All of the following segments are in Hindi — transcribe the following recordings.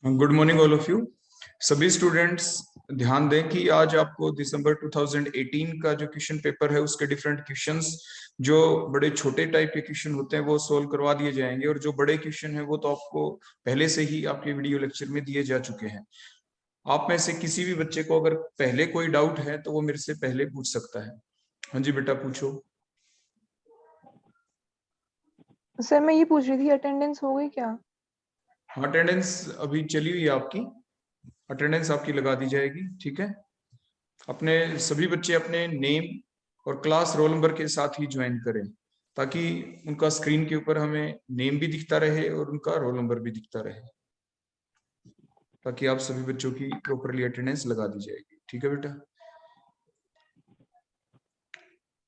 Good morning all of you. सभी स्टूडेंट्स ध्यान दें कि आज आपको दिसंबर 2018 का जो क्वेश्चन पेपर है उसके डिफरेंट क्वेश्चंस, जो बड़े छोटे टाइप के क्वेश्चन होते हैं वो सोल्व करवा दिए जाएंगे, और जो बड़े क्वेश्चन है वो तो आपको पहले से ही आपके वीडियो लेक्चर में दिए जा चुके हैं। आप में से किसी भी बच्चे को अगर पहले कोई डाउट है तो वो मेरे से पहले पूछ सकता है। हाँ जी बेटा, पूछो। सर मैं ये पूछ रही थी, अटेंडेंस हो गई क्या? हाँ, अटेंडेंस अभी चली हुई है आपकी, अटेंडेंस आपकी लगा दी जाएगी। ठीक है, अपने सभी बच्चे अपने नेम और क्लास रोल नंबर के साथ ही ज्वाइन करें, ताकि उनका स्क्रीन के ऊपर हमें नेम भी दिखता रहे और उनका रोल नंबर भी दिखता रहे, ताकि आप सभी बच्चों की प्रॉपरली अटेंडेंस लगा दी जाएगी। ठीक है बेटा,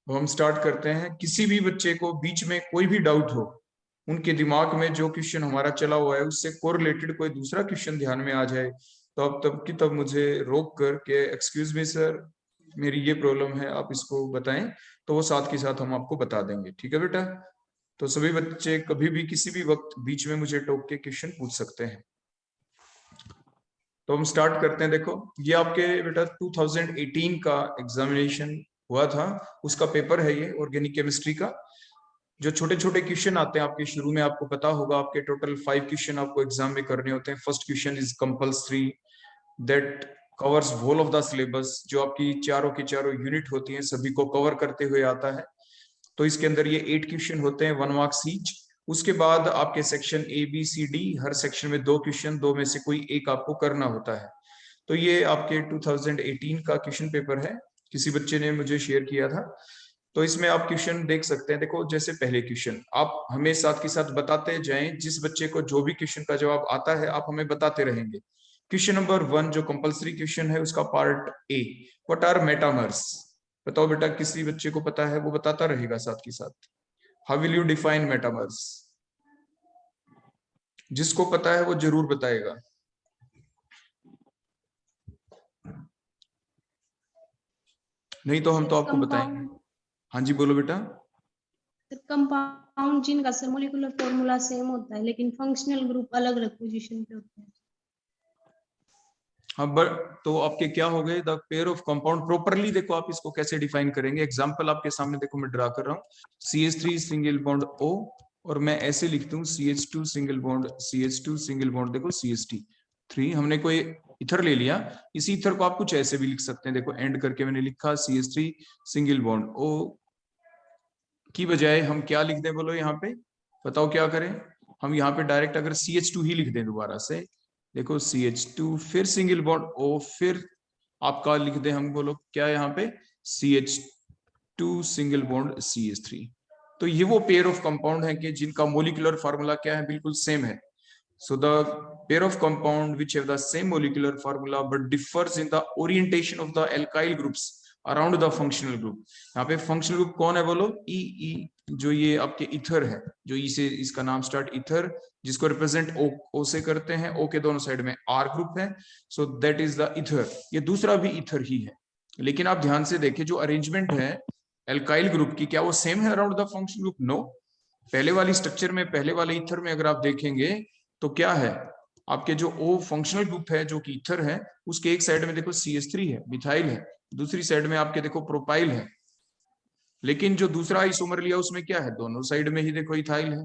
तो हम स्टार्ट करते हैं। किसी भी बच्चे को बीच में कोई भी डाउट हो, उनके दिमाग में जो क्वेश्चन हमारा चला हुआ है उससे कोरिलेटेड कोई दूसरा क्वेश्चन ध्यान में आ जाए, तो आप तब की तब मुझे रोक कर के एक्सक्यूज मी सर, मेरी ये प्रॉब्लम है, आप इसको बताएं, तो वो साथ के साथ हम आपको बता देंगे। ठीक है बेटा, तो सभी बच्चे कभी भी किसी भी वक्त बीच में मुझे टोक के क्वेश्चन पूछ सकते हैं। तो हम स्टार्ट करते हैं। देखो, ये आपके बेटा 2018 का एग्जामिनेशन हुआ था, उसका पेपर है ये, ऑर्गेनिक केमिस्ट्री का। जो छोटे छोटे क्वेश्चन आते हैं आपके शुरू में, आपको पता होगा आपके टोटल 5 क्वेश्चन आपको एग्जाम में करने होते हैं। First question is compulsory, that covers whole of the syllabus. जो आपकी चारों की चारों यूनिट होती हैं सभी को कवर करते हुए आता है। तो इसके अंदर ये 8 क्वेश्चन होते हैं, 1 मार्क्स ईच। उसके बाद आपके section A B C D, हर सेक्शन में 2 क्वेश्चन, 2 में से कोई एक आपको करना होता है। तो ये आपके 2018 का क्वेश्चन पेपर है, किसी बच्चे ने मुझे शेयर किया था। तो इसमें आप क्वेश्चन देख सकते हैं। देखो, जैसे पहले क्वेश्चन आप हमें साथ के साथ बताते जाएं, जिस बच्चे को जो भी क्वेश्चन का जवाब आता है आप हमें बताते रहेंगे। क्वेश्चन नंबर 1 जो कंपलसरी क्वेश्चन है, उसका part A, what are metamers. बताओ बेटा, किसी बच्चे को पता है वो बताता रहेगा साथ के साथ। How will you define metamers? जिसको पता है वो जरूर बताएगा। नहीं तो हम तो आपको बताएंगे। हाँ जी, बोलो बेटा। कंपाउंड जिनका सर मोलिकुलर फॉर्मूला सेम होता है लेकिन फंक्शनल ग्रुप अलग अलग पोजीशन पे होते हैं। हाँ, बट तो आपके क्या हो गए, the pair of compound properly. देखो आप इसको कैसे डिफाइन करेंगे, एग्जांपल आपके सामने देखो, मैं ड्रा कर रहा हूँ। CH3 सिंगल बॉन्ड O, और मैं ऐसे लिखता हूँ CH2 single bond CH2 single bond, देखो CH3। हमने कोई इथर ले लिया, इसी इथर को आप कुछ ऐसे भी लिख सकते हैं। देखो एंड करके मैंने लिखा CH3 सिंगल बॉन्ड O की बजाय हम क्या लिख दें, बोलो यहाँ पे, बताओ क्या करें। हम यहाँ पे डायरेक्ट अगर CH2 ही लिख दें दोबारा से, देखो CH2 फिर सिंगल बॉन्ड O, फिर आपका लिख दें हम, बोलो क्या यहाँ पे, CH2 सिंगल बॉन्ड CH3। तो ये वो पेयर ऑफ कंपाउंड है कि जिनका मोलिकुलर फार्मूला क्या है, बिल्कुल सेम है। So the pair of compound which have the same molecular formula but differs in the orientation of the alkyl groups around the functional group। यहाँ पे functional group कौन है, बोलो E। जो ये आपके इथर है, जो ई से इसका नाम स्टार्ट, इथर, जिसको रिप्रेजेंट O से करते हैं, O के दोनों साइड में R ग्रुप है, सो दैट इज द इथर। ये दूसरा भी इथर ही है, लेकिन आप ध्यान से देखिए जो अरेंजमेंट है एल्काइल ग्रुप की, क्या वो सेम है around the functional group? No. पहले वाली स्ट्रक्चर में, पहले वाले इथर में अगर आप देखेंगे तो क्या है, आपके जो O फंक्शनल ग्रुप है जो कि इथर है, उसके एक साइड में देखो CH3 है, मिथाइल है, दूसरी साइड में आपके देखो प्रोपाइल है। लेकिन जो दूसरा आइसोमर लिया उसमें क्या है, दोनों साइड में ही देखो इथाइल है।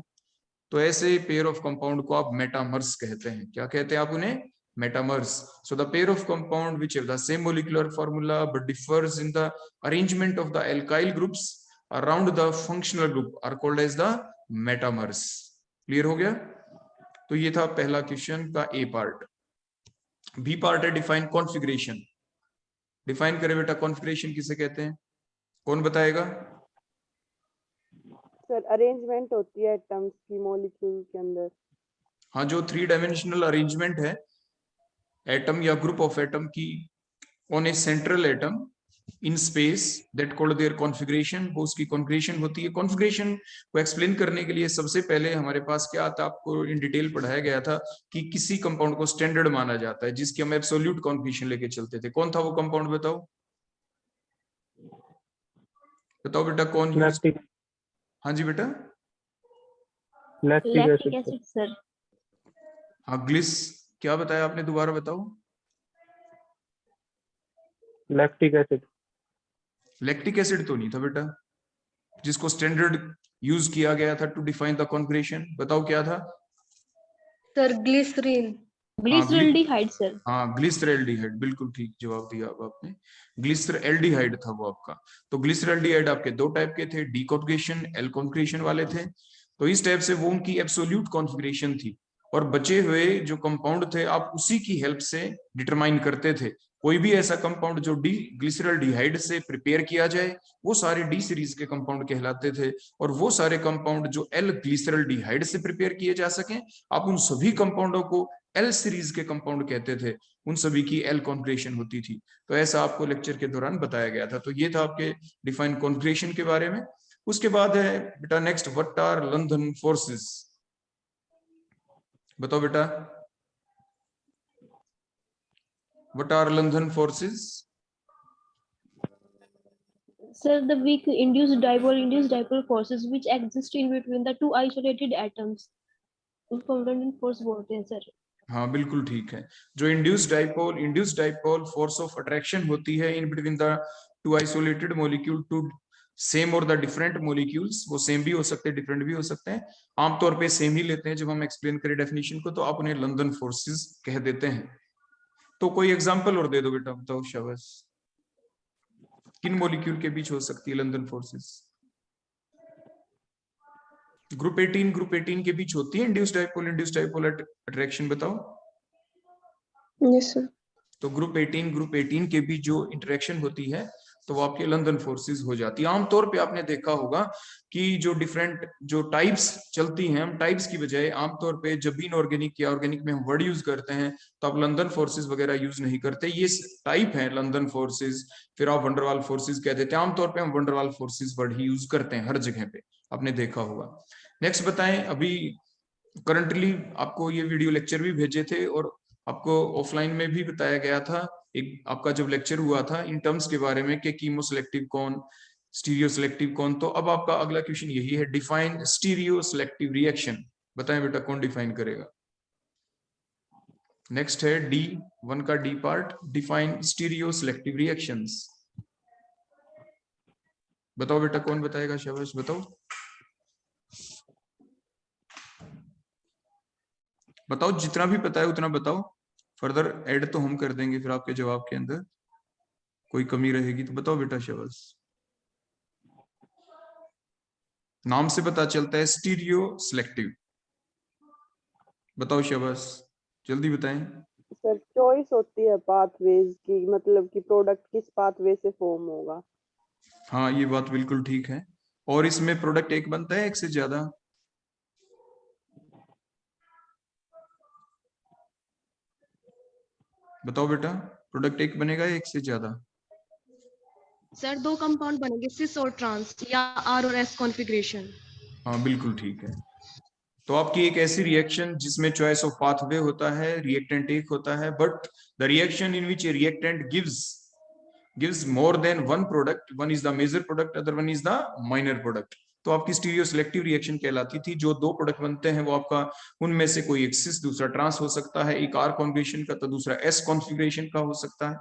तो ऐसे पेयर ऑफ कंपाउंड को आप मेटामर्स कहते हैं। क्या कहते हैं आप उन्हें? Metamers. So the pair of compound which have the same molecular formula but differs in the arrangement of the alkyl groups around the functional group are called as the metamers. Clear हो गया? तो ये था पहला क्वेश्चन का ए पार्ट। बी पार्ट है डिफाइन कॉन्फ़िगरेशन। डिफाइन करें बेटा, कॉन्फ़िगरेशन किसे कहते हैं, कौन बताएगा? सर अरेंजमेंट होती है एटम्स की मॉलिक्यूल के अंदर। हाँ, जो 3 डायमेंशनल अरेंजमेंट है एटम या ग्रुप ऑफ एटम की on a central atom in space, that called there configuration, वो उसकी कॉन्फ़िगरेशन होती है। कॉन्फ़िगरेशन को एक्सप्लेन करने के लिए सबसे पहले हमारे पास क्या आता, आपको इन डिटेल पढ़ाया गया था कि किसी कंपाउंड को स्टैंडर्ड माना जाता है जिसकी हम एब्सोल्यूट कॉन्फ़िगरेशन लेके चलते थे। कौन था वो कंपाउंड, बताओ बताओ बेटा, कौन यूज? हाँ जी बेटा, लैक्टिक एसिड सर। हाँ, ग्लिस क्या बताया आपने, दोबारा बताओ। Lactic acid. लैक्टिक एसिड तो नहीं था बेटा, जिसको स्टैंडर्ड यूज किया गया था टू डिफाइन द कॉन्फिगरेशन। बताओ क्या था। Sir glycerine. Glyceraldehyde sir. हाँ, ग्लिसरल्डिहाइड, बिल्कुल ठीक जवाब दिया अब आपने। ग्लिसरल्डिहाइड था वो आपका। तो ग्लिसरल्डिहाइड आपके दो टाइप के थे, डी कॉन्फिगरेशन, एल कॉन्फिगरेशन वाले थे। तो इस टाइप से वो उनकी एब्सोल्यूट कॉन्फिगरेशन थी, और बचे हुए जो कंपाउंड थे आप उसी की हेल्प से डिटरमाइन करते थे। कोई भी ऐसा कंपाउंड जो डी ग्लिसरल्डिहाइड से प्रिपेयर किया जाए वो सारे डी सीरीज के कंपाउंड कहलाते थे, और वो सारे कंपाउंड जो एल ग्लिसरल्डिहाइड से प्रिपेयर किए जा सके आप उन सभी कंपाउंडों को एल सीरीज के कंपाउंड कहते थे। उन सभी की एल कॉन्फिगरेशन होती थी। तो ऐसा आपको लेक्चर के दौरान बताया गया था। तो ये था आपके डिफाइन कॉन्फिगरेशन के बारे में। उसके बाद है बेटा next, what are London forces. बताओ बेटा, what are London forces. Sir, the weak induced dipole forces which exist in between the two isolated atoms. उसको लंदन फोर्स बोलते हैं सर। हाँ बिल्कुल ठीक है। जो induced dipole force of attraction होती है in between the two isolated molecule, two same और द डिफरेंट मॉलिक्यूल्स, वो सेम भी हो सकते हैं डिफरेंट भी हो सकते हैं। आमतौर पे सेम ही लेते हैं जब हम एक्सप्लेन करें डेफिनेशन को, तो आप उन्हें लंदन फोर्सेस कह देते हैं। तो कोई एग्जांपल और दे दो बेटा, बताओ शाबाश, किन मॉलिक्यूल के बीच हो सकती है लंदन फोर्सेस। ग्रुप 18 के बीच होती है इंड्यूस्ड डाइपोल अट्रैक्शन, बताओ। Yes sir. तो ग्रुप 18 के बीच जो इंटरेक्शन होती है तो वो आपके लंदन फोर्सेस हो जाती है। आमतौर पे आपने देखा होगा कि जो डिफरेंट जो टाइप्स चलती हैं, हम टाइप्स की बजाय आमतौर पे जब भी इनऑर्गेनिक या ऑर्गेनिक में हम वर्ड यूज करते हैं तो आप लंदन फोर्सेस वगैरह यूज नहीं करते। ये टाइप है लंदन फोर्सेस, फिर आप वंडरवाल फोर्सेस कह देते हैं। आमतौर पे हम वंडरवाल फोर्सेस वर्ड ही यूज करते हैं हर जगह पे, आपने देखा होगा। नेक्स्ट बताएं, अभी करंटली आपको ये वीडियो लेक्चर भी भेजे थे और आपको ऑफलाइन में भी बताया गया था। एक आपका जब लेक्चर हुआ था इन टर्म्स के बारे में कि कीमो सिलेक्टिव कौन, स्टीरियो सिलेक्टिव कौन। तो अब आपका अगला क्वेश्चन यही है, डिफाइन स्टीरियो सिलेक्टिव रिएक्शन। बताएं बेटा कौन डिफाइन करेगा। नेक्स्ट है D1 का D part, define stereo selective reactions. बताओ बेटा कौन बताएगा, शाबाश बताओ। बताओ जितना भी पता है उतना बताओ, फर्दर ऐड तो हम कर देंगे फिर आपके जवाब के अंदर, कोई कमी रहेगी तो बताओ बेटा शाबाश। नाम से पता चलता है स्टीरियो सिलेक्टिव, बताओ शाबाश जल्दी बताएं। सर चॉइस होती है पाथवेज की, मतलब कि प्रोडक्ट किस पाथवे से फॉर्म होगा। हाँ ये बात बिल्कुल ठीक है। और इसमें प्रोडक्ट एक बनता है एक से ज्यादा। बताओ बेटा प्रोडक्ट एक बनेगा या एक से ज्यादा। सर दो कंपाउंड बनेंगे, सिस और ट्रांस, या आर और एस कॉन्फ़िगरेशन। हाँ बिल्कुल ठीक है। तो आपकी एक ऐसी रिएक्शन जिसमें चॉइस ऑफ पाथवे होता है, रिएक्टेंट एक होता है, but the reaction in which A reactant gives more than one product, one is the major product, other one is the minor product। तो आपकी स्टीरियो सिलेक्टिव रिएक्शन कहलाती थी। जो दो प्रोडक्ट बनते हैं वो आपका उनमें से कोई एक सिस दूसरा ट्रांस हो सकता है, एक आर कॉन्फिगरेशन का तो दूसरा एस कॉन्फिगरेशन का हो सकता है।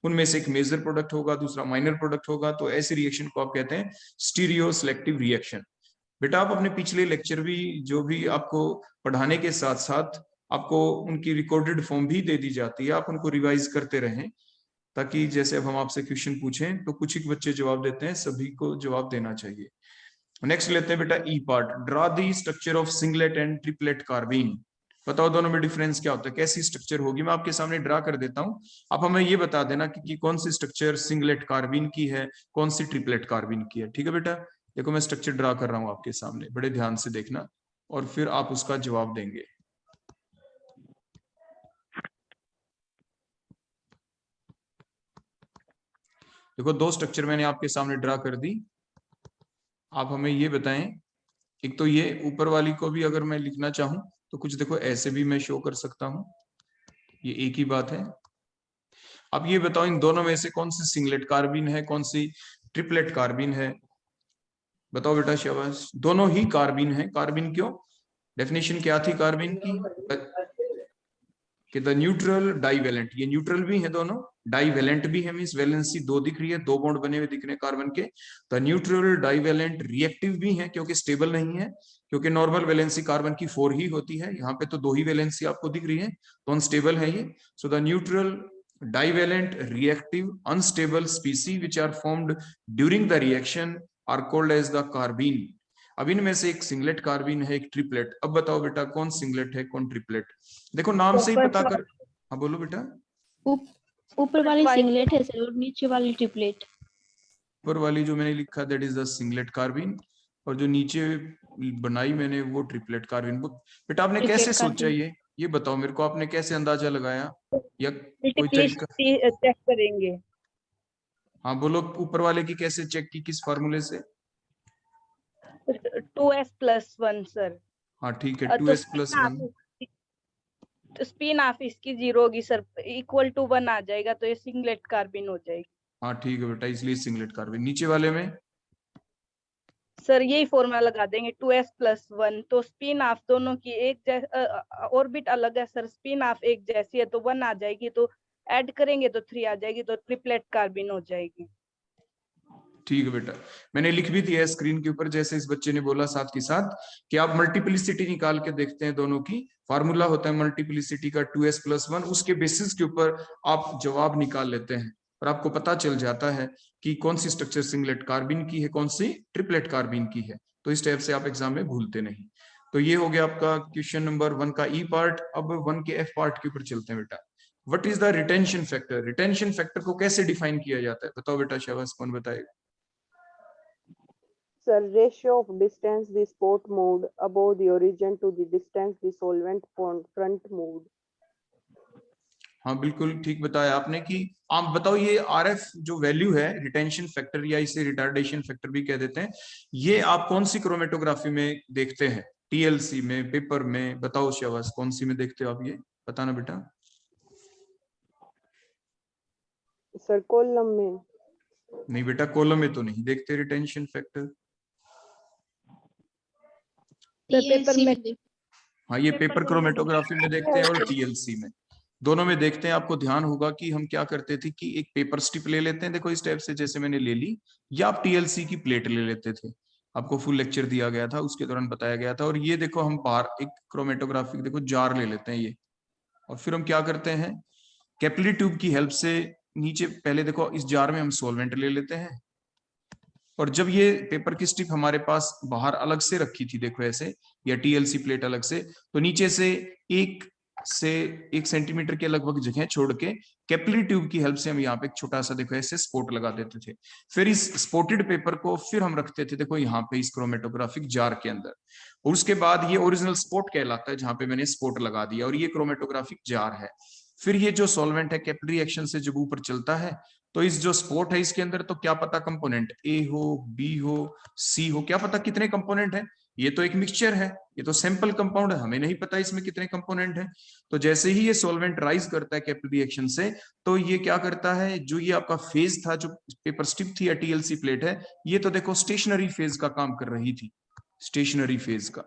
उनमें से एक मेजर प्रोडक्ट होगा दूसरा माइनर प्रोडक्ट होगा। तो ऐसी रिएक्शन को आप कहते हैं स्टीरियो सिलेक्टिव रिएक्शन। बेटा आप अपने पिछले लेक्चर भी जो भी आपको पढ़ाने के साथ साथ आपको उनकी रिकॉर्डेड फॉर्म भी दे दी जाती है, आप उनको रिवाइज करते रहें, ताकि जैसे अब हम आपसे क्वेश्चन पूछें तो कुछ ही बच्चे जवाब देते हैं, सभी को जवाब देना चाहिए। नेक्स्ट लेते हैं बेटा E part, draw the structure of singlet and triplet carbene. बताओ दोनों में डिफरेंस क्या होता है, कैसी स्ट्रक्चर होगी। मैं आपके सामने ड्रा कर देता हूं, आप हमें ये बता देना कि कौन सी स्ट्रक्चर सिंगलेट कार्बीन की है, कौन सी ट्रिपलेट कार्बीन की है। ठीक है बेटा, देखो मैं स्ट्रक्चर ड्रा कर रहा हूं आपके सामने, बड़े ध्यान से देखना और फिर आप उसका जवाब देंगे। देखो दो स्ट्रक्चर मैंने आपके सामने ड्रा कर दी, आप हमें ये बताएं। एक तो ये ऊपर वाली को भी अगर मैं लिखना चाहूं तो कुछ देखो ऐसे भी मैं शो कर सकता हूं, ये एक ही बात है। अब ये बताओ इन दोनों में से कौन सी सिंगलेट कार्बीन है, कौन सी ट्रिपलेट कार्बीन है। बताओ बेटा शाबाश। दोनों ही कार्बीन है। कार्बीन क्यों, डेफिनेशन क्या थी कार्बीन की, कि द न्यूट्रल डाइवेलेंट, ये न्यूट्रल भी है दोनों, डाइवेलेंट भी है, मींस वैलेंसी 2 दिख रही है, 2 बॉन्ड बने हुए दिख रहे हैं कार्बन के। द न्यूट्रल डाइवेलेंट रिएक्टिव भी है क्योंकि स्टेबल नहीं है, क्योंकि नॉर्मल वैलेंसी कार्बन की 4 ही होती है, यहाँ पे तो 2 ही वैलेंसी आपको दिख रही है, तो अनस्टेबल है ये। So the neutral divalent reactive unstable species which are formed during the reaction are called as the carbene। अब इनमें से एक सिंगलेट कार्बीन है, एक ट्रिपलेट। अब बताओ बेटा कौन सिंगलेट है कौन ट्रिपलेट? देखो नाम से ही पता कर। हाँ बोलो बेटा। ऊपर वाली सिंगलेट है सर और नीचे वाली ट्रिपलेट। ऊपर वाली जो मैंने लिखा that is the singlet carbene, और जो नीचे बनाई मैंने वो ट्रिपलेट कार्बीन। बेटा आपने कैसे सोचा ये बताओ मेरे को, आपने कैसे अंदाजा लगाया या कोई तरीका? चेक करेंगे। हाँ बोलो, ऊपर वाले की कैसे चेक की, किस फार्मूले से? 2s+1 sir. हाँ ठीक है, 2s+1। तो स्पिन ऑफ इसकी 0 होगी सर, इक्वल टू 1 आ जाएगा, तो ये सिंगलेट कार्बन हो जाएगी। हाँ ठीक है बेटा, इसलिए सिंगलेट कार्बन। नीचे वाले में सर यही फॉर्मूला लगा देंगे 2s+1, तो स्पिन ऑफ दोनों की एक ऑर्बिट अलग है सर, स्पिन ऑफ एक जैसी है तो 1 आ जाएगी, तो ऐड करेंगे तो 3 आ जाएगी, तो ट्रिपलेट कार्बन हो जाएगी। ठीक है बेटा, मैंने लिख भी दिया है स्क्रीन के ऊपर, जैसे इस बच्चे ने बोला साथ के साथ कि आप मल्टीप्लिसिटी निकाल के देखते हैं दोनों की। फार्मूला होता है मल्टीप्लिसिटी का 2s+1, उसके बेसिस के ऊपर आप जवाब निकाल लेते हैं और आपको पता चल जाता है कि कौन सी स्ट्रक्चर सिंगलेट कार्बन की है, कौन सी ट्रिपलेट कार्बन की है। तो इस टाइप से आप एग्जाम में भूलते नहीं। तो ये हो गया आपका क्वेश्चन नंबर 1 का ई पार्ट। अब 1 के एफ पार्ट के ऊपर चलते हैं बेटा। What is the retention factor? Retention factor को कैसे डिफाइन किया जाता है बताओ बेटा, शाबाश कौन बताएगा? Sir, ratio of distance the spot moved above the origin to the distance the solvent front moved। हाँ बिल्कुल ठीक बताया आपने कि आप बताओ ये आरएफ जो वैल्यू है रिटेंशन फैक्टर, या इसे रिटार्डेशन फैक्टर भी कह देते हैं, ये आप कौन सी क्रोमेटोग्राफी में देखते हैं? टीएलसी में, पेपर में? बताओ शाबाश, कौन सी में देखते हो आप, ये बताना बेटा। सर कॉलम में। नहीं बेटा, कॉलम में तो नहीं देखते रिटेंशन फैक्टर। पेपर में। हाँ ये पेपर क्रोमेटोग्राफी में देखते हैं और टीएलसी में, दोनों में देखते हैं। आपको ध्यान होगा कि हम क्या करते थे कि एक पेपर स्ट्रिप ले लेते हैं, देखो इस टाइप से जैसे मैंने ले ली, या आप टीएलसी की प्लेट ले लेते थे। आपको फुल लेक्चर दिया गया था, उसके दौरान बताया गया था। और ये देखो हम बाहर एक क्रोमेटोग्राफी देखो जार ले लेते हैं ये, और फिर हम क्या करते हैं कैपिलरी ट्यूब की हेल्प से नीचे, पहले देखो इस जार में हम सॉल्वेंट ले लेते हैं, और जब ये पेपर की स्ट्रिप हमारे पास बाहर अलग से रखी थी देखो ऐसे, या टीएलसी प्लेट अलग से, तो नीचे से 1 सेंटीमीटर के लगभग जगह छोड़ के कैपिलरी ट्यूब की हेल्प से हम यहाँ पे एक छोटा सा देखो ऐसे स्पॉट लगा देते थे। फिर इस स्पॉटेड पेपर को फिर हम रखते थे देखो यहाँ पे इस क्रोमेटोग्राफिक जार के अंदर, और उसके बाद ये ओरिजिनल स्पॉट कहलाता है जहां पे मैंने स्पॉट लगा दिया, और ये क्रोमेटोग्राफिक जार है। फिर ये जो सॉल्वेंट है कैपिलरी एक्शन से जब ऊपर चलता है, तो इस जो स्पॉट है इसके अंदर तो क्या पता कंपोनेंट ए हो, बी हो, सी हो, क्या पता कितने कंपोनेंट है। ये तो एक मिक्सचर है, ये तो सैंपल कंपाउंड है, हमें नहीं पता इसमें कितने कंपोनेंट हैं। तो जैसे ही ये सॉल्वेंट राइज करता है कैपिलरी एक्शन से, तो ये क्या करता है, जो ये आपका फेज था, जो पेपर स्ट्रिप थी या टीएलसी प्लेट है, ये तो देखो स्टेशनरी फेज का काम कर रही थी, स्टेशनरी फेज का।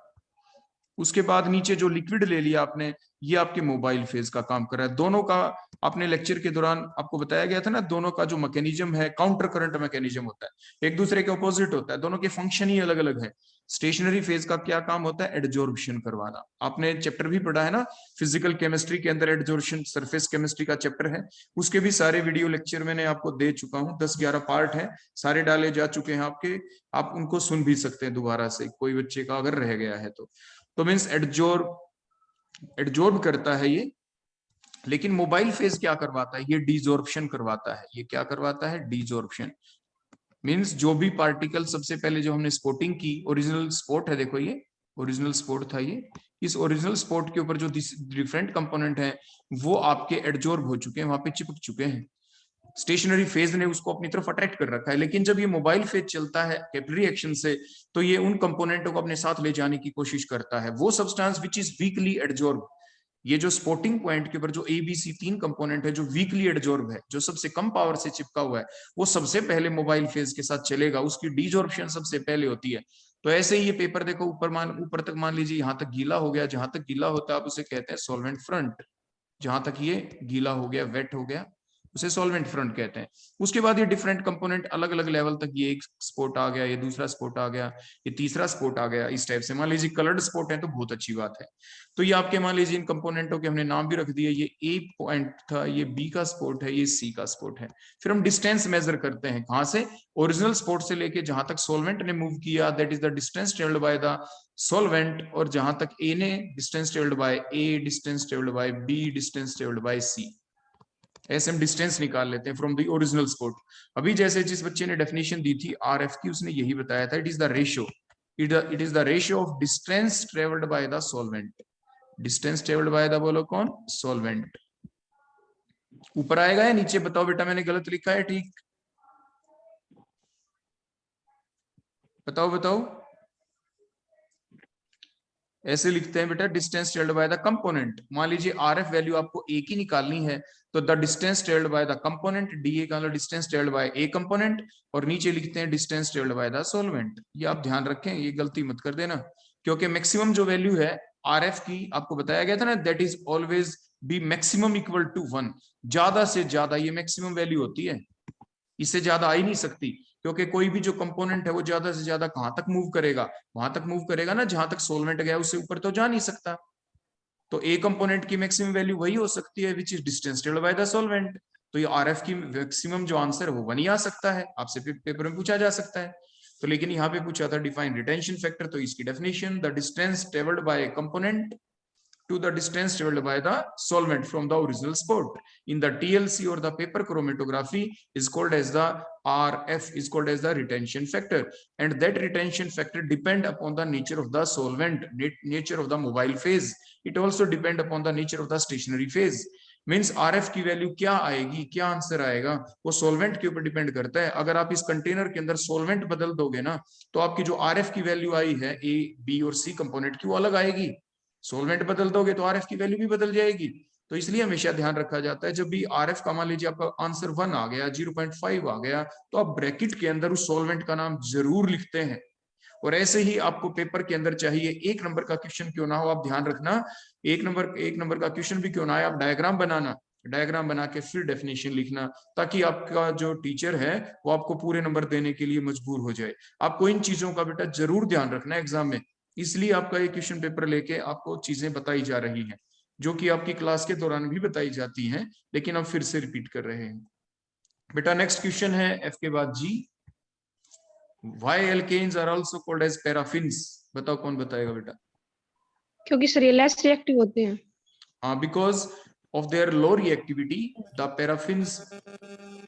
उसके बाद नीचे जो लिक्विड ले लिया आपने, ये आपके मोबाइल फेज का काम कर रहा है। दोनों का आपने लेक्चर के दौरान आपको बताया गया था ना, दोनों का जो मैकेनिज्म है काउंटर करंट मैकेनिज्म होता है, एक दूसरे के ऑपोजिट होता है, दोनों के फंक्शन ही अलग अलग है। स्टेशनरी फेज का क्या काम होता है, एडजॉर्प्शन करवाना। आपने चैप्टर भी पढ़ा है ना फिजिकल केमिस्ट्री के अंदर, एडजॉर्प्शन सरफेस केमिस्ट्री का चैप्टर है, उसके भी सारे वीडियो लेक्चर मैंने आपको दे चुका हूँ, 10-11 पार्ट है, सारे डाले जा चुके हैं आपके, आप उनको सुन भी सकते हैं दोबारा से, कोई बच्चे का अगर रह गया है तो मीन्स एडजॉर्ब करता है ये। लेकिन मोबाइल फेज क्या करवाता है, ये डीजॉर्प्शन करवाता है। ये क्या करवाता है, डीजॉर्प्शन। मीन्स जो भी पार्टिकल सबसे पहले जो हमने स्पॉटिंग की, ओरिजिनल स्पॉट है देखो, ये ओरिजिनल स्पॉट था ये, इस ओरिजिनल स्पॉट के ऊपर जो डिफरेंट कंपोनेंट है वो आपके एडजॉर्ब हो चुके हैं, वहां पे चिपक चुके हैं। स्टेशनरी फेज ने उसको अपनी तरफ अट्रैक्ट कर रखा है। लेकिन जब ये मोबाइल फेज चलता है कैपिलरी एक्शन से, तो ये उन कंपोनेंटों को अपने साथ ले जाने की कोशिश करता है, वो substance which is weekly adsorb. ये जो स्पॉटिंग पॉइंट के ऊपर जो ABC 3 कंपोनेंट है जो वीकली एडजॉर्ब है, जो सबसे कम पावर से चिपका हुआ है, वो सबसे पहले मोबाइल फेज के साथ चलेगा, उसकी डीजॉर्प्शन सबसे पहले होती है। तो ऐसे ही ये पेपर देखो ऊपर तक मान लीजिए यहाँ तक गीला हो गया, जहां तक गीला होता है आप उसे कहते हैं सॉल्वेंट फ्रंट। जहां तक ये गीला हो गया, वेट हो गया, उसे सॉल्वेंट फ्रंट कहते हैं। उसके बाद ये डिफरेंट कंपोनेंट अलग अलग लेवल तक, ये एक स्पॉट आ गया, ये दूसरा स्पॉट आ गया, ये तीसरा स्पॉट आ गया, इस टाइप से। मान लीजिए कलर्ड स्पॉट है तो बहुत अच्छी बात है। तो ये आपके मान लीजिए इन कंपोनेंटों के हमने नाम भी रख दिए, ये ए पॉइंट था, ये बी का स्पॉट है, ये सी का स्पॉट है। फिर हम डिस्टेंस मेजर करते हैं, कहां से? ओरिजिनल स्पॉट से लेके जहां तक सॉल्वेंट ने मूव किया, that is the distance travelled by the solvent, और जहां तक ए ने distance travelled by A, distance travelled by B, distance travelled by C. ऐसे हम डिस्टेंस निकाल लेते हैं फ्रॉम द ओरिजिनल स्पॉट। अभी जैसे जिस बच्चे ने डेफिनेशन दी थी आरएफ की, उसने यही बताया था, it is the ratio, it is the ratio of distance travelled by the solvent. Distance travelled by the, बोलो कौन? सॉल्वेंट। ऊपर आएगा या नीचे? बताओ बेटा, मैंने गलत लिखा है ठीक? बताओ बताओ। ऐसे लिखते हैं बेटा, distance travelled by the component. मान लीजिए आरएफ वैल्यू आपको ए की निकालनी है, तो the distance travelled by the component, DA का मतलब distance travelled by A component, और नीचे लिखते हैं distance travelled by the solvent. ये आप ध्यान रखें, ये गलती मत कर देना, क्योंकि मैक्सिमम जो वैल्यू है आरएफ की, आपको बताया गया था ना, that is always be maximum equal to 1। ज्यादा से ज्यादा ये मैक्सिमम वैल्यू होती है, इससे ज्यादा आ ही नहीं सकती, क्योंकि कोई भी जो कंपोनेंट है वो ज्यादा से ज्यादा कहां तक मूव करेगा? वहां तक मूव करेगा ना जहां तक सॉल्वेंट गया, उससे ऊपर तो जा नहीं सकता। तो ए कंपोनेंट की मैक्सिमम वैल्यू वही हो सकती है which is distance travelled by the solvent. तो ये आरएफ की मैक्सिमम जो आंसर है वो 1 ही आ सकता है, आपसे पेपर में पूछा जा सकता है। तो लेकिन यहाँ पे पूछा था डिफाइन रिटेंशन फैक्टर, तो इसकी definition, the distance travelled bye component to the distance traveled by the solvent from the original spot in the TLC or the paper chromatography is called as the RF, is called as the retention factor, and that retention factor depend upon the nature of the solvent, nature of the mobile phase. It also depend upon the nature of the stationary phase. Means RF की वैल्यू क्या आएगी, क्या आंसर आएगा, वो सॉल्वेंट के ऊपर डिपेंड करता है। अगर आप इस कंटेनर के अंदर सॉल्वेंट बदल दोगे ना, तो आपकी जो आरएफ की वैल्यू आई है ए, बी और सी कंपोनेंट की, वो अलग आएगी। सॉल्वेंट बदल दोगे तो आरएफ की वैल्यू भी बदल जाएगी। तो इसलिए हमेशा ध्यान रखा जाता है, जब भी आरएफ का मान लीजिए आपका आंसर 1 आ गया, 0.5 आ गया, तो आप ब्रैकेट के अंदर उस सॉल्वेंट का नाम जरूर लिखते हैं। और ऐसे ही आपको पेपर के अंदर चाहिए 1 नंबर का क्वेश्चन क्यों ना हो, आप ध्यान रखना, 1 नंबर का क्वेश्चन भी क्यों ना आए, आप डायग्राम बनाना, डायग्राम बना के फिर डेफिनेशन लिखना, ताकि आपका जो टीचर है वो आपको पूरे नंबर देने के लिए मजबूर हो जाए। आपको इन चीजों का बेटा जरूर ध्यान रखना है एग्जाम में, इसलिए आपका ये क्वेश्चन पेपर लेके आपको चीजें बताई जा रही हैं, जो कि आपकी क्लास के दौरान भी बताई जाती हैं, लेकिन अब फिर से रिपीट कर रहे हैं। बेटा नेक्स्ट क्वेश्चन है एफ के बाद G, why alkanes are also called as paraffins? बताओ कौन बताएगा बेटा? क्योंकि सर लेस रिएक्टिव होते हैं। हाँ, because of their low reactivity, the paraffins,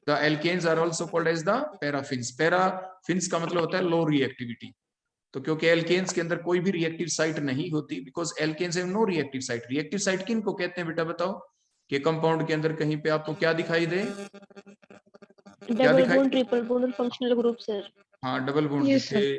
the alkanes are also called as the paraffins. Paraffins का मतलब होता है low reactivity। तो क्योंकि एल्केन्स के अंदर कोई भी रिएक्टिव साइट नहीं होती, because alkanes have no reactive site. Reactive site किन को कहते हैं बेटा बताओ? कि कंपाउंड के अंदर कहीं पे आपको क्या दिखाई दे? डबल बॉन्ड, ट्रिपल बॉन्ड और फंक्शनल ग्रुप सर। हाँ, डबल बॉन्ड Yes, दिखे,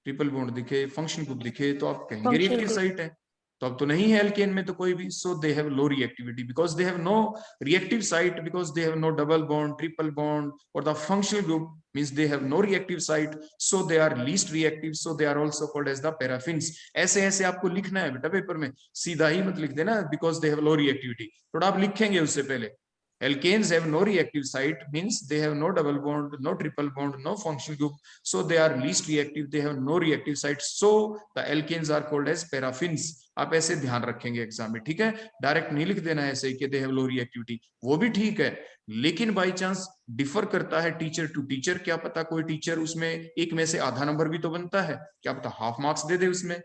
ट्रिपल बॉन्ड दिखे, फंक्शन ग्रुप दिखे, तो आप कहेंगे Functional रिएक्टिव group. साइट है। तो अब तो नहीं है एल्केन में तो कोई भी, so they have low reactivity because they have no reactive site, because they have no double bond, triple bond, और the functional group means they have no reactive site, so they are least reactive, so they are also called as the paraffins. ऐसे ऐसे आपको लिखना है बेटा पेपर में, सीधा ही मत लिख देना because they have low reactivity, थोड़ा आप लिखेंगे उससे पहले। Alkanes have no reactive site, means they have no double bond, no triple bond, no functional group, so they are least reactive, they have no reactive site, so the alkanes are called as paraffins. आप ऐसे ध्यान रखेंगे एग्जाम में, ठीक है? डायरेक्ट नहीं लिख देना ऐसे कि they have low reactivity, वो भी ठीक है, लेकिन बाई चांस डिफर करता है टीचर टू टीचर। क्या पता कोई टीचर उसमें एक में से आधा नंबर भी तो बनता है, क्या पता हाफ मार्क्स दे दे उसमें।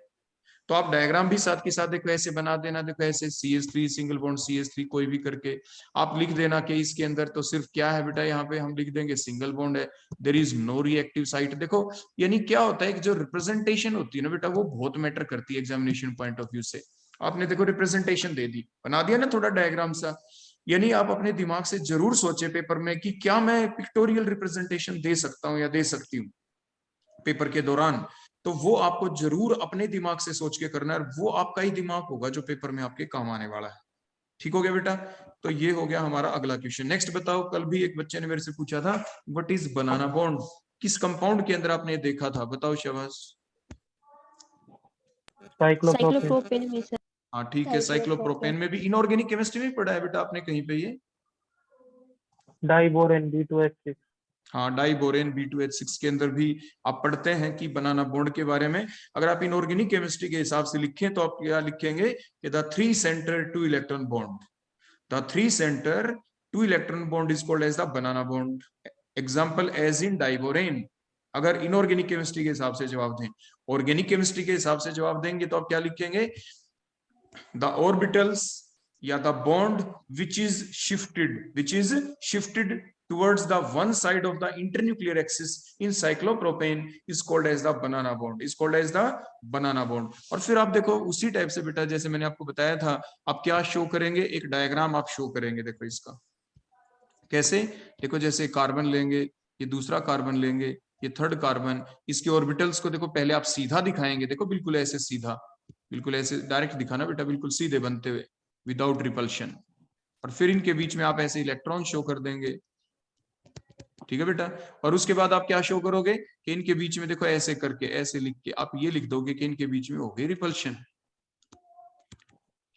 तो आप डायग्राम भी साथ के साथ देखो ऐसे बना देना, देखो ऐसे CH3 सिंगल बॉन्ड CH3 कोई भी करके आप लिख देना कि इसके अंदर तो सिर्फ क्या है बेटा, यहाँ पे हम लिख देंगे सिंगल बॉन्ड है, there is no reactive site. देखो यानी क्या होता है कि जो रिप्रेजेंटेशन होती है ना बेटा, वो बहुत मैटर करती है एग्जामिनेशन पॉइंट ऑफ व्यू से। आपने देखो रिप्रेजेंटेशन दे दी, बना दिया ना थोड़ा डायग्राम सा, यानी आप अपने दिमाग से जरूर सोचे पेपर में कि क्या मैं पिक्टोरियल रिप्रेजेंटेशन दे सकता हूँ या दे सकती हूँ पेपर के दौरान। तो वो आपको जरूर अपने दिमाग से सोच के करना है, वो आपका ही दिमाग होगा जो पेपर में आपके काम आने वाला है। ठीक हो गया बेटा? तो ये हो गया हमारा अगला क्वेश्चन। नेक्स्ट बताओ, कल भी एक बच्चे ने मेरे से पूछा था व्हाट इज बनाना बॉन्ड, किस कंपाउंड के अंदर आपने देखा था? बताओ शाबाश। साइक्लोप्रोपेन। साइक्लोप्रोपेन में सर। हाँ ठीक है, साइक्लोप्रोपेन में भी इनऑर्गेनिक केमिस्ट्री में पढ़ा है बेटा आपने कहीं पे ये? Diborane B2H6। हाँ, डाइबोरेन B2H6 के अंदर भी आप पढ़ते हैं कि बनाना बॉन्ड के बारे में। अगर आप इनऑर्गेनिक केमिस्ट्री के हिसाब से लिखें तो आप क्या लिखेंगे कि the 3 centre 2 electron bond, the 3 centre 2 electron bond is called as the banana bond. Example as in diborane. अगर इनऑर्गेनिक केमिस्ट्री के हिसाब से जवाब दें, ऑर्गेनिक केमिस्ट्री के हिसाब से जवाब देंगे तो आप क्या लिखेंगे? द ऑर्बिटल्स या the bond which is shifted towards the one side of the internuclear axis in cyclopropane is called as the banana bond, और फिर आप देखो उसी टाइप से बेटा जैसे मैंने आपको बताया था, आप क्या शो करेंगे? एक डायग्राम आप शो करेंगे। देखो इसका कैसे, देखो जैसे कार्बन लेंगे, ये दूसरा कार्बन लेंगे, ये थर्ड कार्बन, इसके ऑर्बिटल्स को देखो पहले आप सीधा दिखाएंगे, देखो बिल्कुल ऐसे सीधा, बिल्कुल ऐसे डायरेक्ट दिखाना बेटा, बिल्कुल सीधे बनते हुए विदाउट रिपल्शन, और फिर इनके बीच में आप ऐसे इलेक्ट्रॉन शो कर देंगे, ठीक है बेटा। और उसके बाद आप क्या शो करोगे कि इनके बीच में देखो ऐसे करके, ऐसे लिख के आप ये लिख दोगे कि इनके बीच में हो गई रिपल्शन।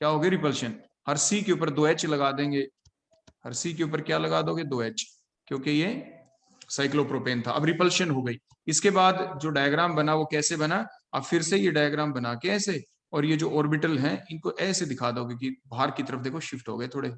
क्या हो गई? रिपल्शन। हर सी के ऊपर 2H लगा देंगे, हर सी के ऊपर क्या लगा दोगे? 2H, क्योंकि ये साइक्लोप्रोपेन था। अब रिपल्शन हो गई। इसके बाद जो डायग्राम बना वो कैसे बना? आप फिर से ये डायग्राम बना के ऐसे, और ये जो ऑर्बिटल हैं इनको ऐसे दिखा दोगे कि बाहर की तरफ देखो शिफ्ट हो गए थोड़े,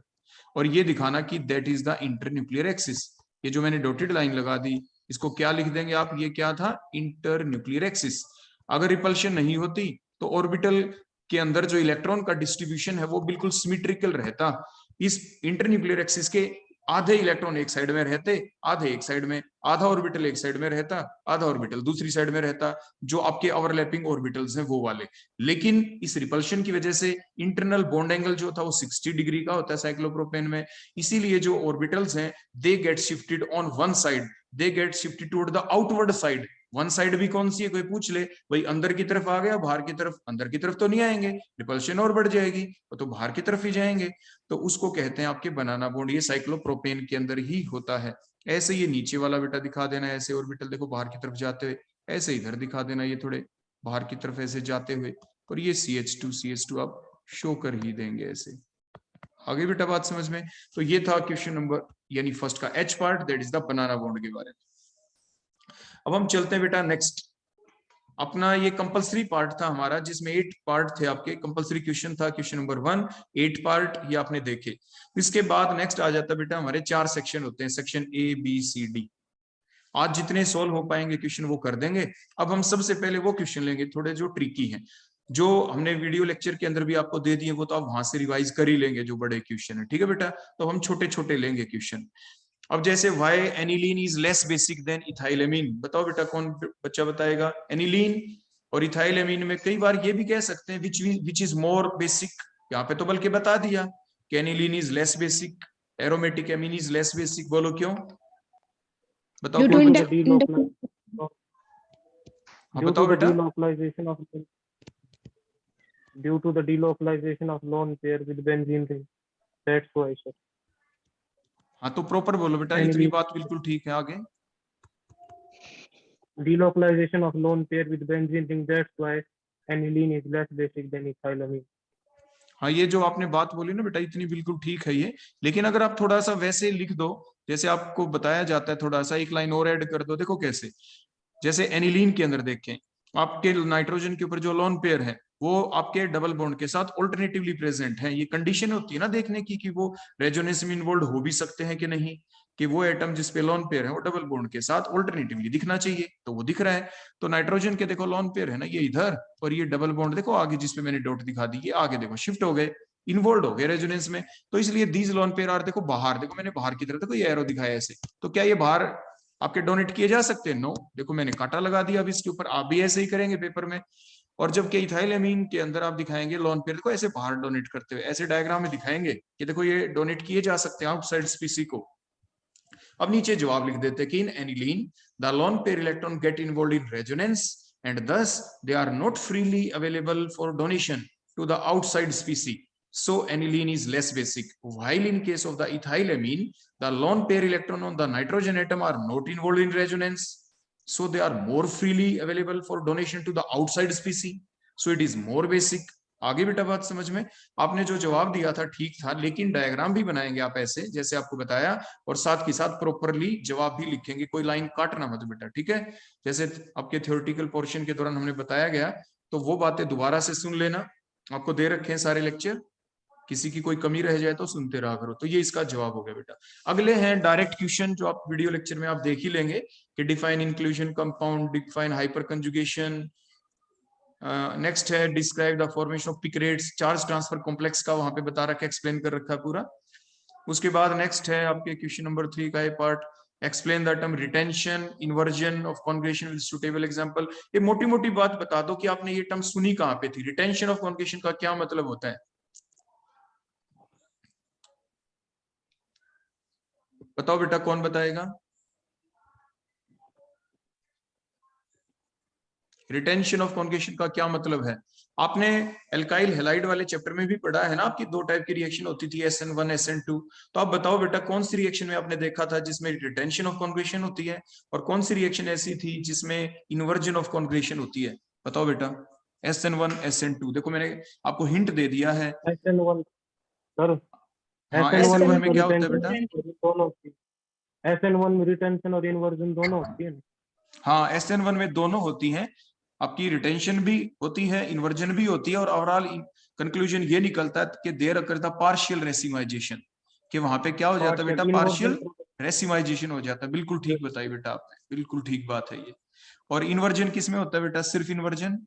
और ये दिखाना कि that is the internuclear axis. ये जो मैंने डॉटेड लाइन लगा दी, इसको क्या लिख देंगे आप? ये क्या था? Internuclear axis. अगर रिपल्शन नहीं होती तो ऑर्बिटल के अंदर जो इलेक्ट्रॉन का डिस्ट्रीब्यूशन है वो बिल्कुल सिमेट्रिकल रहता। इस इंटरन्यूक्लियर एक्सिस के आधे इलेक्ट्रॉन एक साइड में रहते, आधे एक साइड में, आधा ऑर्बिटल एक साइड में रहता, आधा ऑर्बिटल दूसरी साइड में रहता, जो आपके ओवरलैपिंग ऑर्बिटल्स हैं वो वाले। लेकिन इस रिपल्शन की वजह से इंटरनल बॉन्ड एंगल जो था वो 60 डिग्री का होता है साइक्लोप्रोपेन में, इसीलिए जो ऑर्बिटल्स हैं they get shifted on one side, they get shifted toward the outward side. One side भी कौन सी है? कोई पूछ ले, भाई अंदर की तरफ आ गया, बाहर की तरफ? अंदर की तरफ तो नहीं आएंगे, रिपल्शन और बढ़ जाएगी, वो तो बाहर की तरफ ही जाएंगे, तो उसको कहते हैं आपके बनाना बॉन्ड। ये साइक्लोप्रोपेन के अंदर ही होता है। ऐसे ये नीचे वाला बेटा दिखा देना, ऐसे ऑर्बिटल देखो बाहर की तरफ जाते हुए, ऐसे इधर दिखा देना ये थोड़े बाहर की तरफ ऐसे जाते हुए, और ये CH2 आप शो कर ही देंगे ऐसे। आगे बेटा बात समझ में? तो ये था क्वेश्चन नंबर यानी फर्स्ट का H part, that is the banana bond के बारे में। अब हम चलते हैं बेटा नेक्स्ट। अपना ये कंपलसरी पार्ट था हमारा, जिसमें 8 पार्ट थे आपके। कंपलसरी क्वेश्चन था क्वेश्चन नंबर 1, 8 पार्ट ये आपने देखे। इसके बाद नेक्स्ट आ जाता बेटा हमारे 4 सेक्शन होते हैं, section A, B, C, D। आज जितने सोल्व हो पाएंगे क्वेश्चन वो कर देंगे। अब हम सबसे पहले वो क्वेश्चन लेंगे थोड़े जो ट्रिकी हैं, जो हमने वीडियो लेक्चर के अंदर भी आपको दे दिए, वो तो आप वहां से रिवाइज कर ही लेंगे जो बड़े क्वेश्चन है, ठीक है बेटा। तो हम छोटे छोटे लेंगे क्वेश्चन। अब जैसे why aniline is less basic than ethylamine, बताओ बेटा कौन बच्चा बताएगा? एनिलीन और इथाइलेमीन में कई बार ये भी कह सकते हैं which is more basic, यहाँ पे तो बल्कि बता दिया कि aniline is less basic, aromatic amine is less basic। बोलो क्यों? बताओ Due to कौन? हाँ बताओ बेटा। Due to the delocalization of lone pair with benzene ring, that's why sir। हाँ तो प्रॉपर बोलो बेटा, इतनी बात बिल्कुल ठीक है। आगे delocalization of lone pair with benzene ring, that's why aniline is less basic than ethylamine। हाँ ये जो आपने बात बोली ना बेटा, इतनी बिल्कुल ठीक है ये, लेकिन अगर आप थोड़ा सा वैसे लिख दो जैसे आपको बताया जाता है, थोड़ा सा एक लाइन और ऐड कर दो। देखो कैसे, जैसे एनिलीन के अंदर देखें, आपके नाइट्रोजन के ऊपर जो लोन पेयर है वो आपके डबल बॉन्ड के साथ ऑल्टरनेटिवली प्रेजेंट है। ये कंडीशन होती है ना देखने की कि वो रेजोनेंस में इन्वॉल्व हो भी सकते हैं कि नहीं, कि वो एटम जिसपे लोन पेयर है वो डबल बॉन्ड के साथ ऑल्टरनेटिवली दिखना चाहिए, तो वो दिख रहा है। तो नाइट्रोजन के देखो लोन पेयर है ना ये इधर, और ये डबल बॉन्ड देखो आगे जिसपे मैंने डॉट दिखा दी, ये आगे देखो शिफ्ट हो गए, इन्वॉल्व हो गए रेजोनेंस में। तो इसलिए दीज लोन पेयर आर देखो बाहर, देखो मैंने बाहर की तरफ देखो ये एरो दिखाया ऐसे, तो क्या ये बाहर आपके डोनेट किए जा सकते हैं? नो, देखो मैंने कांटा लगा दिया अब इसके ऊपर, आप भी ऐसे ही करेंगे पेपर में। और जबकि इथाइलेमीन के अंदर आप दिखाएंगे लोन पेयर को ऐसे बाहर डोनेट करते हुए, ऐसे डायग्राम में दिखाएंगे कि देखो ये डोनेट किए जा सकते हैं आउटसाइड स्पीसी को। अब नीचे जवाब लिख देते हैं कि in aniline the lone pair electron get involved in resonance and thus they are not freely available for donation to the outside species, so aniline is less basic, while in case of the ethylamine the lone pair electron on the nitrogen atom are not involved in resonance, so they are more freely available for donation to the outside species, so it is more basic, आगे बेटा बात समझ में? आपने जो जवाब दिया था ठीक था, लेकिन डायग्राम भी बनाएंगे आप ऐसे जैसे आपको बताया, और साथ के साथ प्रॉपरली जवाब भी लिखेंगे, कोई लाइन काटना मत बेटा, ठीक है? जैसे आपके थ्योरेटिकल पोर्शन के दौरान हमने बताया गया, तो वो बातें दोबारा से सुन लेना। आपको दे रखे हैं सारे लेक्चर, किसी की कोई कमी रह जाए तो सुनते रहा करो। तो ये इसका जवाब हो गया बेटा। अगले हैं डायरेक्ट क्वेश्चन, जो आप वीडियो लेक्चर में आप देख ही लेंगे कि define inclusion compound, define hyperconjugation. Next है describe the formation of picrates, charge transfer complex का वहां पे बता रखा है, एक्सप्लेन कर रखा है पूरा। उसके बाद नेक्स्ट है आपके क्वेश्चन नंबर 3 का ये part, explain the term retention, inversion of configuration with suitable example. ये मोटी मोटी बात बता दो कि आपने ये टर्म सुनी कहाँ पे थी, रिटेंशन ऑफ कॉन्ग्रेशन का क्या मतलब होता है, बताओ बेटा, कौन बताएगा? रिटेंशन ऑफ कॉन्जुगेशन का क्या मतलब है? आपने एल्काइल हैलाइड वाले चैप्टर में भी पढ़ा है ना, आपकी दो टाइप की रिएक्शन होती थी, SN1 SN2। तो आप बताओ बेटा, कौन सी रिएक्शन में आपने देखा था जिसमें रिटेंशन ऑफ कॉन्जुगेशन होती है, और कौन सी रिएक्शन ऐसी थी जिसमें इन्वर्जन ऑफ कॉन्जुगेशन होती है? बताओ बेटा। SN1 SN2, देखो मैंने आपको हिंट दे दिया है। SN1 सर, हाँ, SN1 में क्या होता है बेटा? दोनों की, SN1 में रिटेंशन और इन्वर्जन दोनों होती है। हाँ, SN1 में दोनों होती हैं, आपकी रिटेंशन भी होती है, इन्वर्जन भी होती है, और ओवरऑल कंक्लूजन ये निकलता है कि there occur the partial racemisation, कि वहां पे क्या हो जाता है बेटा? पार्शियल रेसिमाइजेशन हो जाता है। बिल्कुल ठीक बताई बेटा आपने, बिल्कुल ठीक बात है ये। और इन्वर्जन किस में होता है बेटा? सिर्फ इन्वर्जन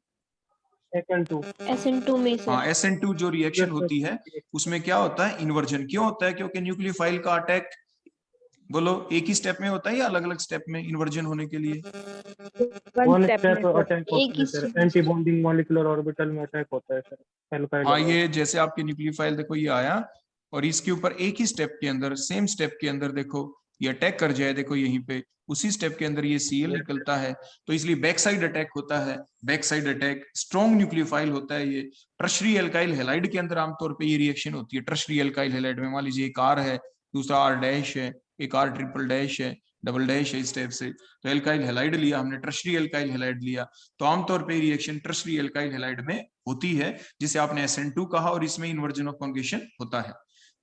SN2 में सर। हाँ, SN2 जो रिएक्शन होती है उसमें क्या होता है? इन्वर्जन। क्यों होता है? क्योंकि न्यूक्लियोफाइल का अटैक, बोलो, एक ही स्टेप में होता है या अलग अलग स्टेप में इन्वर्जन होने के लिए? वन स्टेप अटैक होता एक ही है sir, anti bonding molecular orbital में अटैक होता है सर। हाँ, ये जैसे आपके न्यूक्लियोफाइल देखो ये आया, और इसके ऊपर एक ही स्टेप के अंदर, सेम स्टेप के अंदर देखो ये अटैक कर जाए, देखो यहीं पे उसी स्टेप के अंदर ये Cl निकलता है, तो इसलिए बैक साइड अटैक होता है। Back side attack, strong nucleophile होता है ये। टर्शरी एल्काइल हैलाइड के अंदर आमतौर पे ये रिएक्शन होती है। टर्शरी एल्काइल हैलाइड में मान लीजिए एक R है, दूसरा R डैश है, एक R ट्रिपल डैश है, डबल डैश है, इस टाइप से। तो एल्काइल हैलाइड लिया हमने, टर्शरी एल्काइल हैलाइड लिया, तो आमतौर पे रिएक्शन टर्शरी एल्काइल हैलाइड में होती है, जिसे आपने SN2 कहा, और इसमें इन्वर्जन ऑफ कॉन्जुगेशन होता है।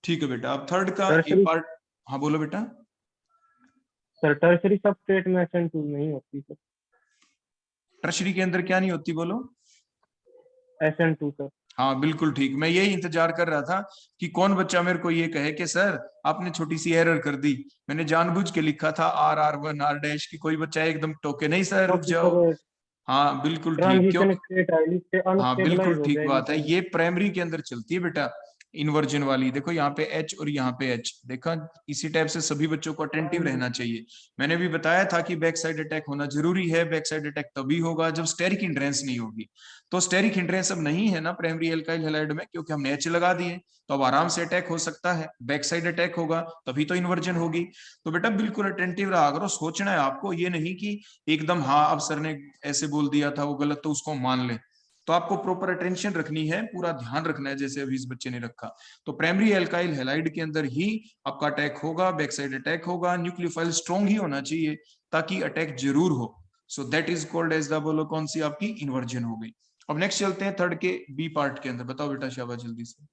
ठीक है बेटा। अब थर्ड का एक पार्ट, हाँ बोलो बेटा। सर टर्शरी सबस्ट्रेट में SN2 नहीं होती सर। टर्शरी के अंदर क्या नहीं होती बोलो? SN2 sir. हाँ बिल्कुल ठीक, मैं यही इंतजार कर रहा था कि कौन बच्चा मेरे को ये कहे कि सर आपने छोटी सी एरर कर दी, मैंने जानबूझ के लिखा था R1 R डैश की। कोई बच्चा एकदम टोके नहीं सर रुक जाओ। हाँ बिल्कुल ठीक, क्यों? हाँ बिल्कुल ठीक बात है, ये प्राइमरी के अंदर चलती है बेटा इन्वर्जन वाली। देखो यहाँ पे H और यहाँ पे H, देखा? इसी टाइप से सभी बच्चों को अटेंटिव रहना चाहिए। मैंने भी बताया था कि बैक साइड अटैक होना जरूरी है। बैक साइड अटैक तभी होगा जब स्टेरिक हिंड्रेंस नहीं होगी। तो स्टेरिक हिंड्रेंस अब नहीं है ना प्राइमरी एल्काइल हैलाइड में, क्योंकि हमने H लगा दिए, तो अब आराम से अटैक हो सकता है। बैक साइड अटैक होगा तभी तो इन्वर्जन होगी। तो बेटा बिल्कुल अटेंटिव रहा करो, सोचना है आपको, ये नहीं कि एकदम हाँ अब सर ने ऐसे बोल दिया था वो गलत तो उसको मान ले। तो आपको प्रॉपर अटेंशन रखनी है, पूरा ध्यान रखना है, जैसे अभी इस बच्चे ने रखा। तो प्राइमरी एल्काइल हैलाइड के अंदर ही आपका अटैक होगा, बैक साइड अटैक होगा। न्यूक्लियोफाइल स्ट्रॉन्ग ही होना चाहिए ताकि अटैक जरूर हो। So that is called as the, बोलो कौन सी आपकी? इन्वर्जन हो गई। अब नेक्स्ट चलते हैं थर्ड के बी पार्ट के अंदर। बताओ बेटा शाबाश जल्दी से।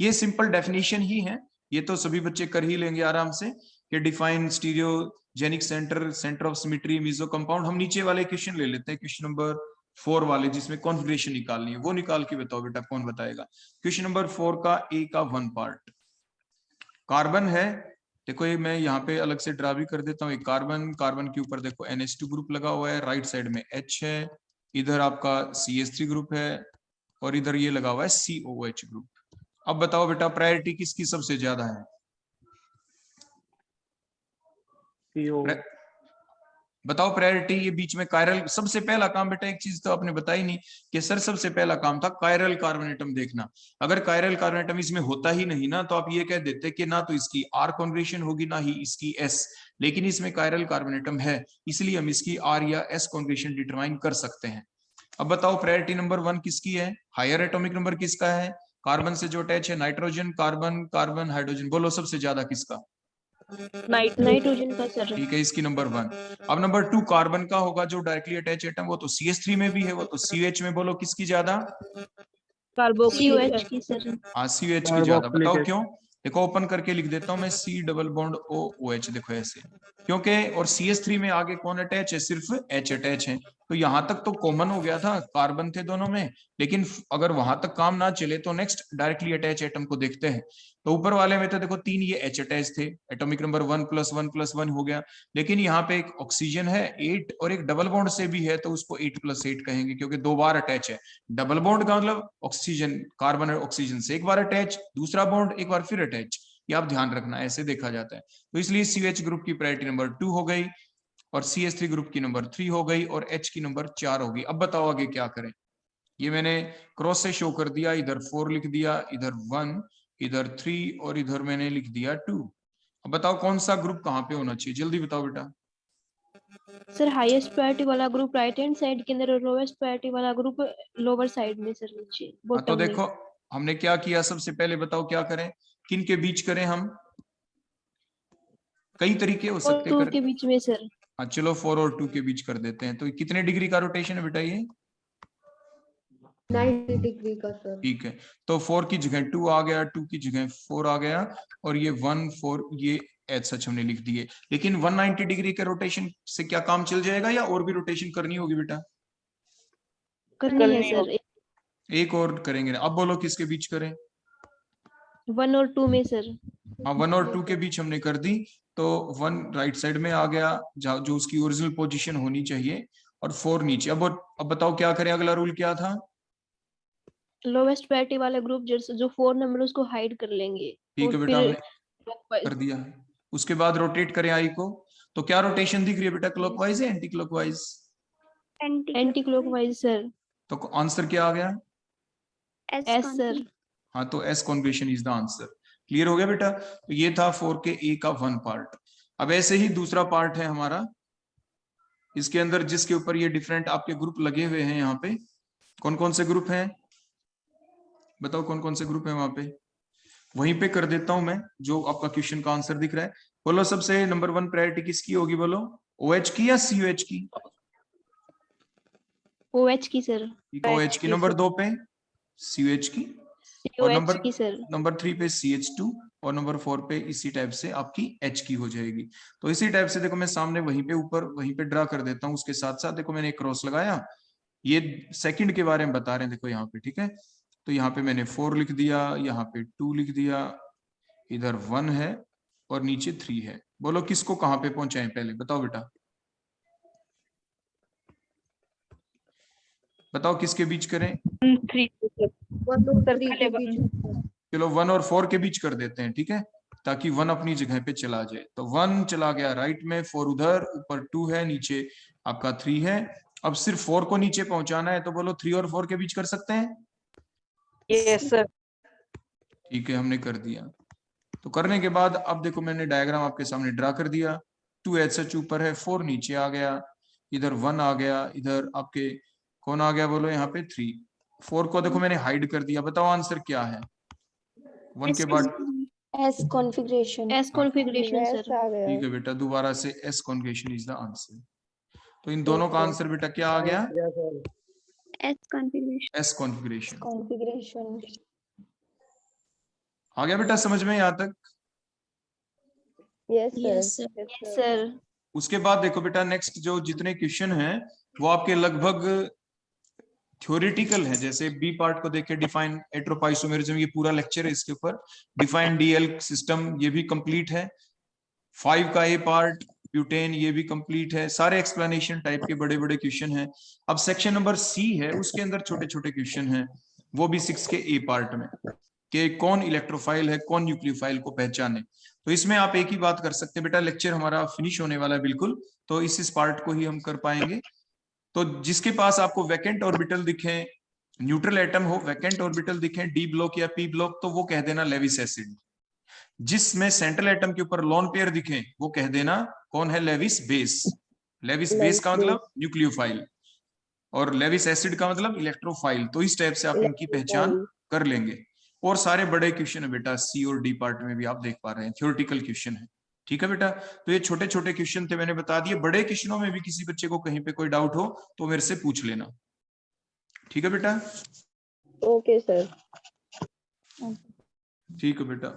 ये सिंपल डेफिनेशन ही है, ये तो सभी बच्चे कर ही लेंगे आराम से, कि define stereogenic centre, centre of symmetry, meso compound. हम नीचे वाले क्वेश्चन ले लेते हैं, क्वेश्चन नंबर 4 वाले, जिसमें कॉन्फिगरेशन निकालनी है, वो निकाल के बताओ बेटा कौन बताएगा। क्वेश्चन नंबर 4 का ए का 1 पार्ट कार्बन है। देखो ये मैं यहाँ पे अलग से ड्रा भी कर देता हूँ। एक कार्बन, कार्बन के ऊपर देखो NH2 ग्रुप लगा हुआ है, राइट साइड में H है, इधर आपका CH3 ग्रुप है, और इधर ये लगा हुआ है COH ग्रुप। अब बताओ बेटा प्रायोरिटी किसकी सबसे ज्यादा है? बताओ प्रायोरिटी। ये बीच में कायरल, सबसे पहला काम बेटा, एक चीज तो आपने बताई नहीं कि सर सबसे पहला काम था कायरल कार्बोनेटम देखना। अगर कायरल कार्बोनेटम इसमें होता ही नहीं ना, तो आप ये कह देते कि ना तो इसकी R कॉन्जुगेशन होगी ना ही इसकी S, लेकिन इसमें कायरल कार्बोनेटम है, इसलिए हम इसकी R या S कॉन्जुगेशन डिटरमाइन कर सकते हैं। अब बताओ प्रायोरिटी नंबर 1 किसकी है? हायर एटॉमिक नंबर किसका है? कार्बन से जो अटैच है, नाइट्रोजन, कार्बन, कार्बन, हाइड्रोजन। बोलो सबसे ज्यादा किसका? नाइट्रोजन का सर। ठीक है, इसकी नंबर 1। अब नंबर 2 कार्बन का होगा जो डायरेक्टली अटैच एटम, वो तो CH3 में भी है, वो तो CH में बोलो किसकी ज्यादा? Carboxylic COH acid. की सर। हाँ CH की ज्यादा। Carboxylic बताओ acid. क्यों? देखो ओपन करके लिख देता हूं मैं, C डबल बॉन्ड OH, देखो ऐसे, क्योंकि और CH3 में आगे कौन अटैच है? सिर्फ H अटैच है। तो यहां तक तो कॉमन हो गया था, कार्बन थे दोनों में, लेकिन अगर वहां तक काम ना चले तो नेक्स्ट डायरेक्टली अटैच एटम को देखते हैं। तो ऊपर वाले में तो देखो 3 ये H अटैच थे, एटॉमिक नंबर 1+1+1 हो गया, लेकिन यहाँ पे एक ऑक्सीजन है 8 और एक डबल बॉन्ड से भी है, तो उसको 8+8 कहेंगे क्योंकि 2 बार अटैच है। डबल बॉन्ड का मतलब ऑक्सीजन, कार्बन और ऑक्सीजन से एक बार अटैच, दूसरा बॉन्ड एक बार फिर अटैच, ये आप ध्यान रखना, ऐसे देखा जाता है। तो इसलिए CH ग्रुप की प्रायोरिटी नंबर 2 हो गई, और CH3 ग्रुप की नंबर 3 हो गई, और H की नंबर 4 होगी। अब बताओ आगे क्या करें? ये मैंने क्रॉस से शो कर दिया, इधर 4 लिख दिया, इधर 1, इधर 3 और इधर मैंने लिख दिया 2। अब बताओ कौन सा ग्रुप कहाँ पे होना चाहिए, जल्दी बताओ बेटा। सर हाईएस्ट प्रायोरिटी वाला ग्रुप राइट हैंड साइड के अंदर और लोवेस्ट प्रायोरिटी वाला ग्रुप लोअर साइड में सर, नीचे हाँ तो बॉटम में। देखो हमने क्या किया, सबसे पहले बताओ क्या करें, किन के बीच करें हम? कई तरीके हो सकते 2 कर। के बीच में सर। हाँ चलो 4 और 2 के बीच कर देते हैं। तो कितने डिग्री का रोटेशन है बेटा ये? 90 डिग्री का सर। ठीक है, तो 4 की जगह 2 आ गया, 2 की जगह 4 आ गया, और ये 1 4 ये एच सच हमने लिख दिए। लेकिन 190 डिग्री के रोटेशन से क्या काम चल जाएगा या और भी रोटेशन करनी होगी बेटा? करनी है सर। एक और करेंगे ना। अब बोलो किसके बीच करें? 1 और 2 में सर। हाँ 1 और 2 के बीच हमने कर दी, तो 1 राइट साइड में आ गया जो उसकी ओरिजिनल पोजीशन होनी चाहिए, और 4 नीचे। अब बताओ क्या करें, अगला रूल क्या था? लोवेस्ट प्रायोरिटी वाला ग्रुप जो 4 नंबर उसको हाइड कर लेंगे। ठीक और है बेटा, फिर हमने कर दिया। उसके बाद रोटेट करें आई को, तो क्या रोटेशन दिख रही है बेटा, क्लॉकवाइज है anti clockwise? Anti clockwise sir. तो आंसर क्या आ गया? S sir. हाँ तो S conjugation is the answer. Clear हो गया बेटा? तो ये था 4 के ए का 1 पार्ट। अब ऐसे ही दूसरा पार्ट है हमारा, इसके अंदर जिसके ऊपर ये डिफरेंट आपके ग्रुप लगे हुए हैं। यहाँ पे कौन कौन से ग्रुप हैं बताओ, कौन कौन से ग्रुप है वहां पे? वहीं पे कर देता हूं मैं, जो आपका क्वेश्चन का आंसर दिख रहा है। बोलो सबसे नंबर 1 प्रायोरिटी किसकी होगी, बोलो OH की या COH की? OH की सर। OH की। नंबर 2 पे COH की, और COH की सर। नंबर 3 पे CH2, और नंबर 4 पे इसी टाइप से आपकी H की हो जाएगी। तो इसी टाइप से देखो मैं सामने वहीं पे ऊपर वहीं पे ड्रा कर देता हूँ। उसके साथ साथ देखो मैंने एक क्रॉस लगाया, ये सेकंड के बारे में बता रहे हैं देखो यहाँ पे, ठीक है। तो यहाँ पे मैंने 4 लिख दिया, यहाँ पे 2 लिख दिया, इधर 1 है और नीचे 3 है। बोलो किसको कहाँ पे पहुंचाएं पहले, बताओ बेटा, बताओ किसके बीच करें? 3 चलो 1 और 4 के बीच कर देते हैं, ठीक है, ताकि 1 अपनी जगह पे चला जाए। तो 1 चला गया राइट में, 4 उधर, ऊपर 2 है, नीचे आपका 3 है। अब सिर्फ 4 को नीचे पहुंचाना है, तो बोलो 3 और 4 के बीच कर सकते हैं? Yes sir. ठीक है, हमने कर दिया। तो करने के बाद अब देखो मैंने डायग्राम आपके सामने ड्रा कर दिया। 2 HH ऊपर है, 4 नीचे आ गया, इधर 1 आ गया, इधर आपके कौन आ गया बोलो, यहाँ पे 3। 4 को देखो मैंने हाइड कर दिया। बताओ आंसर क्या है 1 के बाद? S configuration. S configuration sir. ठीक है बेटा, दोबारा से S conjugation is the answer. तो इन दोनों का आंसर बेटा क्या आ गया? S configuration. S configuration configuration. आ गया बेटा समझ में यहाँ तक? Yes sir. उसके बाद देखो बेटा नेक्स्ट जो जितने क्वेश्चन हैं वो आपके लगभग थ्योरेटिकल है। जैसे बी पार्ट को देखे, डिफाइन एट्रोपाइसोमेरिज्म, ये पूरा लेक्चर है इसके ऊपर। डिफाइन डीएल सिस्टम, ये भी कंप्लीट है। 5 का ए पार्ट ब्यूटेन, ये भी कंप्लीट है। सारे एक्सप्लेनेशन टाइप के बड़े बड़े क्वेश्चन हैं। अब सेक्शन नंबर सी है, उसके अंदर छोटे छोटे क्वेश्चन हैं, वो भी 6 के ए पार्ट में, कि कौन इलेक्ट्रोफाइल है, कौन न्यूक्लियोफाइल को पहचाने। तो इसमें आप एक ही बात कर सकते हैं बेटा, लेक्चर हमारा फिनिश होने वाला है बिल्कुल, तो इस पार्ट को ही हम कर पाएंगे। तो जिसके पास आपको वैकेंट ऑर्बिटल दिखे, न्यूट्रल एटम हो, वैकेंट ऑर्बिटल दिखे, डी ब्लॉक या पी ब्लॉक, तो वो कह देना लेविस एसिड। जिसमें सेंट्रल एटम के ऊपर लोन पेयर दिखे, वो कह देना कौन है, लेविस बेस। लेविस बेस का मतलब न्यूक्लियोफाइल, और लेविस एसिड का मतलब इलेक्ट्रोफाइल। तो इस टाइप से आप इनकी पहचान कर लेंगे। और सारे बड़े क्वेश्चन है बेटा सी और डी पार्ट में भी आप देख पा रहे हैं, थ्योरेटिकल क्वेश्चन है। ठीक है बेटा, तो ये छोटे छोटे क्वेश्चन थे, मैंने बता दिए। बड़े क्वेश्चनों में भी किसी बच्चे को कहीं पे कोई डाउट हो तो मेरे से पूछ लेना। ठीक है बेटा, Okay, sir. ठीक है बेटा।